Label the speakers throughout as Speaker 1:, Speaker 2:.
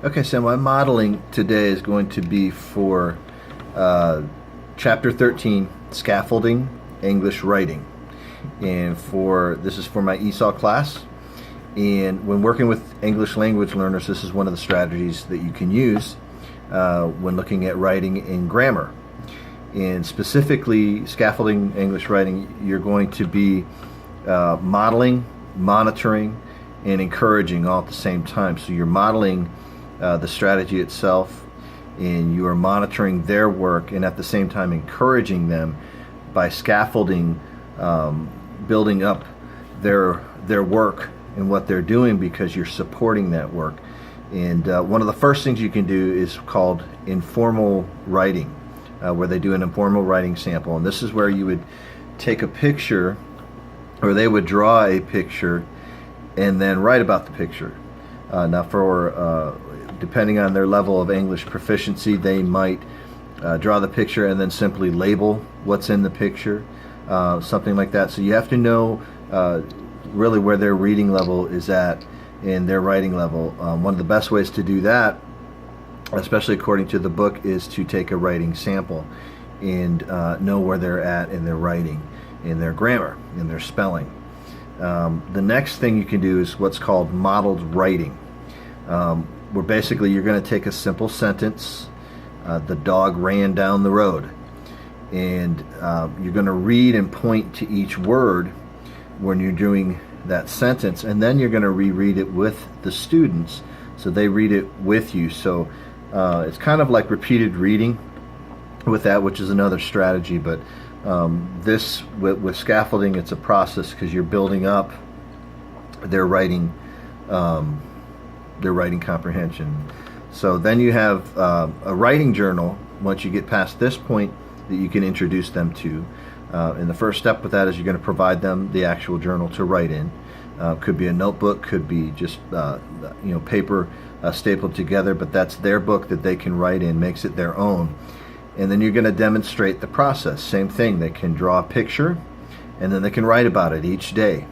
Speaker 1: Okay, so my modeling today is going to be for Chapter 13, Scaffolding English Writing. And this is for my ESOL class. And when working with English language learners, this is one of the strategies that you can use when looking at writing and grammar. And specifically, scaffolding English writing, you're going to be modeling, monitoring, and encouraging all at the same time. So you're modeling the strategy itself, and you are monitoring their work, and at the same time encouraging them by scaffolding, building up their work and what they're doing, because you're supporting that work. And one of the first things you can do is called informal writing, where they do an informal writing sample. And this is where you would take a picture, or they would draw a picture and then write about the picture. Now for depending on their level of English proficiency, they might draw the picture and then simply label what's in the picture, something like that. So you have to know really where their reading level is at and their writing level. One of the best ways to do that, especially according to the book, is to take a writing sample and know where they're at in their writing, in their grammar, in their spelling. The next thing you can do is what's called modeled writing, where basically you're going to take a simple sentence, the dog ran down the road, and you're going to read and point to each word when you're doing that sentence, and then you're going to reread it with the students so they read it with you. So it's kind of like repeated reading with that, which is another strategy. But this with scaffolding, it's a process because you're building up their writing comprehension. So then you have a writing journal once you get past this point that you can introduce them to. And the first step with that is you're going to provide them the actual journal to write in. Could be a notebook, could be just paper stapled together, but that's their book that they can write in, makes it their own. And then you're going to demonstrate the process. Same thing, they can draw a picture and then they can write about it each day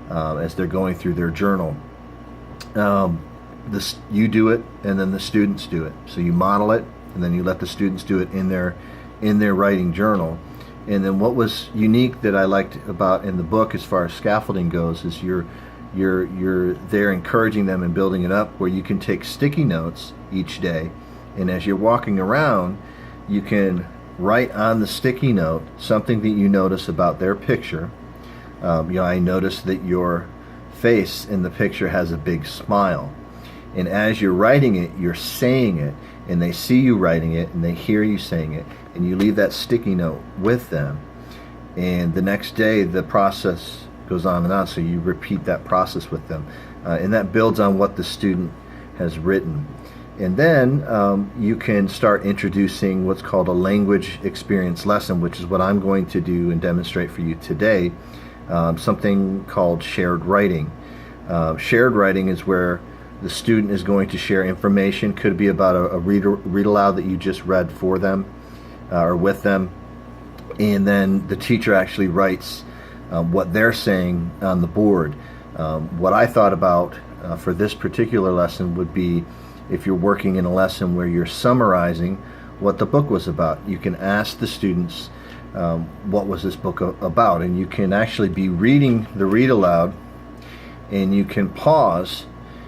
Speaker 1: as they're going through their journal. You do it and then the students do it. So you model it and then you let the students do it in their writing journal. And then what was unique that I liked about in the book as far as scaffolding goes is you're there encouraging them and building it up, where you can take sticky notes each day, and as you're walking around you can write on the sticky note something that you notice about their picture. I noticed that your face in the picture has a big smile, and as you're writing it, you're saying it, and they see you writing it and they hear you saying it, and you leave that sticky note with them, and the next day the process goes on and on, so you repeat that process with them, and that builds on what the student has written. And then you can start introducing what's called a language experience lesson, which is what I'm going to do and demonstrate for you today, something called shared writing. Shared writing is where the student is going to share information. Could be about a read aloud that you just read for them or with them, and then the teacher actually writes what they're saying on the board. What I thought about for this particular lesson would be if you're working in a lesson where you're summarizing what the book was about. You can ask the students, what was this book about? And you can actually be reading the read aloud, and you can pause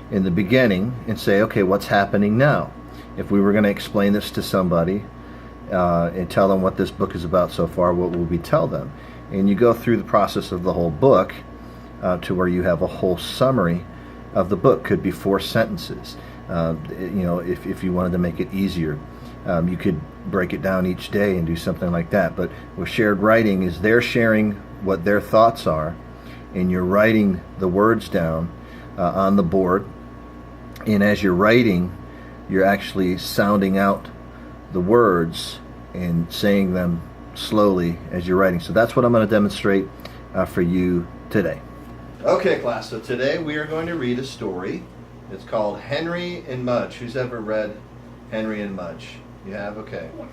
Speaker 1: in the beginning and say, okay, what's happening now? If we were going to explain this to somebody and tell them what this book is about so far, what would we tell them? And you go through the process of the whole book to where you have a whole summary of the book. Could be 4 sentences. If you wanted to make it easier, you could break it down each day and do something like that. But with shared writing, is they're sharing what their thoughts are, and you're writing the words down on the board. And as you're writing, you're actually sounding out the words and saying them slowly as you're writing. So that's what I'm going to demonstrate for you today. Okay, class, so today we are going to read a story. It's called Henry and Mudge. Who's ever read Henry and Mudge? You have? Okay.
Speaker 2: Yeah.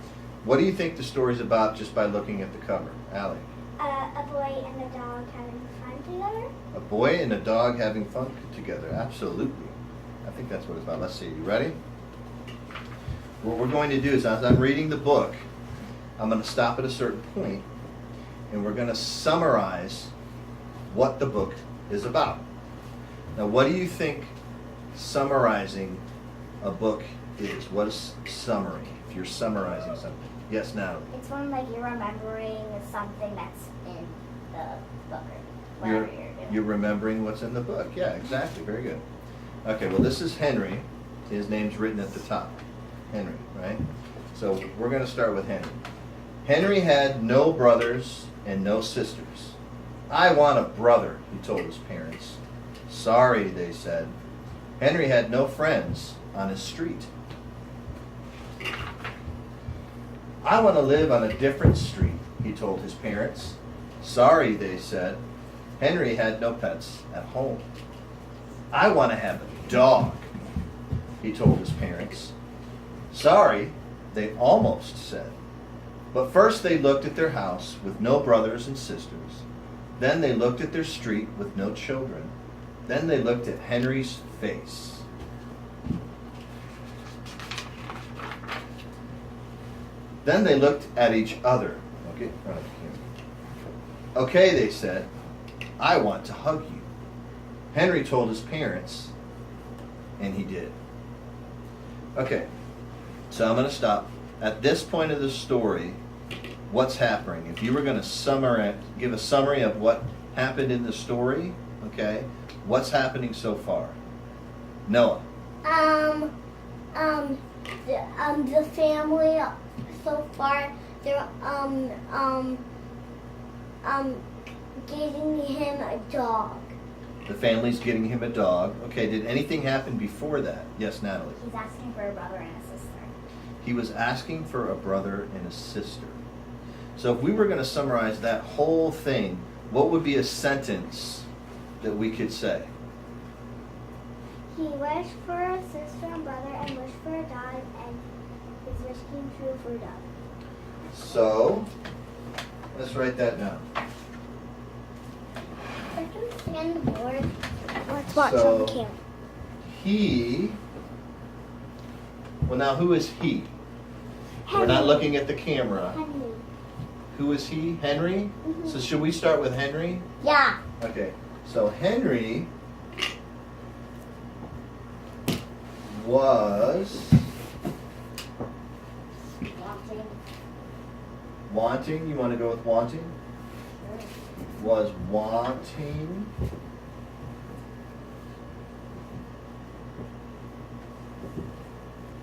Speaker 1: What do you think the story's about just by looking at the cover? Allie?
Speaker 2: A boy and a dog having fun together.
Speaker 1: A boy and a dog having fun together. Absolutely. I think that's what it's about. Let's see. You ready? What we're going to do is, as I'm reading the book, I'm going to stop at a certain point, and we're going to summarize what the book is about. Now, what do you think summarizing a book is? What is summary? If you're summarizing something. Yes, Natalie.
Speaker 2: It's when like you're remembering something that's in the book or whatever you're doing.
Speaker 1: You're remembering what's in the book. Yeah, exactly. Very good. Okay, well, this is Henry. His name's written at the top. Henry, right? So we're going to start with Henry. Henry had no brothers and no sisters. I want a brother, he told his parents. Sorry, they said. Henry had no friends on his street. I want to live on a different street, he told his parents. Sorry, they said. Henry had no pets at home. I want to have a dog, he told his parents. Sorry, they almost said. But first they looked at their house with no brothers and sisters. Then they looked at their street with no children. Then they looked at Henry's face. Then they looked at each other. Okay, in front of the camera. Okay, they said, I want to hug you. Henry told his parents, and he did. Okay, so I'm going to stop. At this point of the story, what's happening? If you were going to give a summary of what happened in the story, okay, what's happening so far? Noah.
Speaker 2: The family so far, they're getting him a dog.
Speaker 1: The family's getting him a dog. Okay, did anything happen before that? Yes, Natalie.
Speaker 2: He's asking for a brother and a sister.
Speaker 1: He was asking for a brother and a sister. So if we were going to summarize that whole thing, what would be a sentence that we could say?
Speaker 2: He wished for a sister and brother and wished for a dog, and his wish came true for a dog.
Speaker 1: So, let's write that down.
Speaker 2: I can stand the board. Let's watch
Speaker 1: So,
Speaker 2: on the camera.
Speaker 1: Well, now who is he? We're not looking at the camera.
Speaker 2: Henry.
Speaker 1: Who is he? Henry?
Speaker 2: Mhm.
Speaker 1: So should we start with Henry?
Speaker 2: Yeah.
Speaker 1: Okay, so Henry was wanting, you want to go with wanting? Was wanting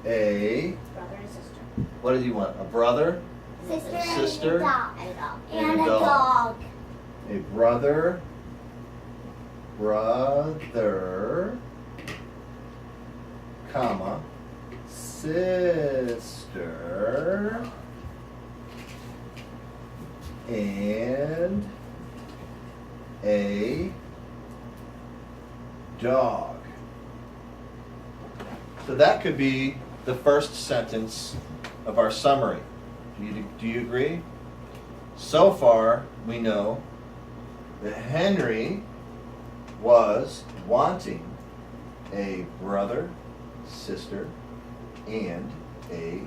Speaker 1: a,
Speaker 2: Brother and sister.
Speaker 1: what did he want? A brother?
Speaker 2: Sister,
Speaker 1: and a dog.
Speaker 2: And a dog.
Speaker 1: And a dog. A brother, comma, sister, and a dog. So that could be the first sentence of our summary. Do you agree? So far, we know that Henry was wanting a brother, sister, and a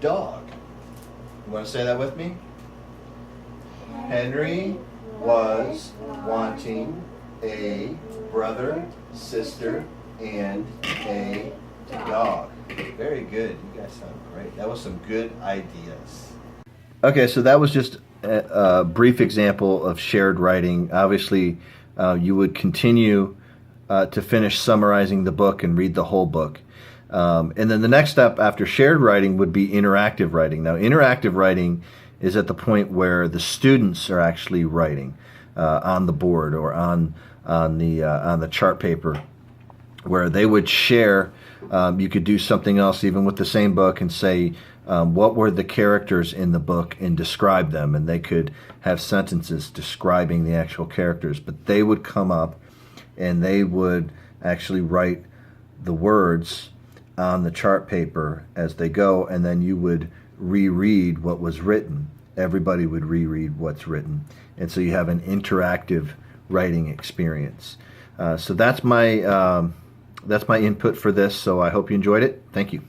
Speaker 1: dog. You want to say that with me? Henry was wanting a brother, sister, and a dog. Very good. You guys sound great. That was some good ideas. Okay, so that was just a brief example of shared writing. Obviously, you would continue to finish summarizing the book and read the whole book. And then the next step after shared writing would be interactive writing. Now, interactive writing is at the point where the students are actually writing on the board or on the chart paper, where they would share. You could do something else even with the same book and say, what were the characters in the book and describe them, and they could have sentences describing the actual characters, but they would come up and they would actually write the words on the chart paper as they go, and then you would reread what was written. Everybody would reread what's written, and so you have an interactive writing experience. So that's my that's my input for this. So I hope you enjoyed it. Thank you.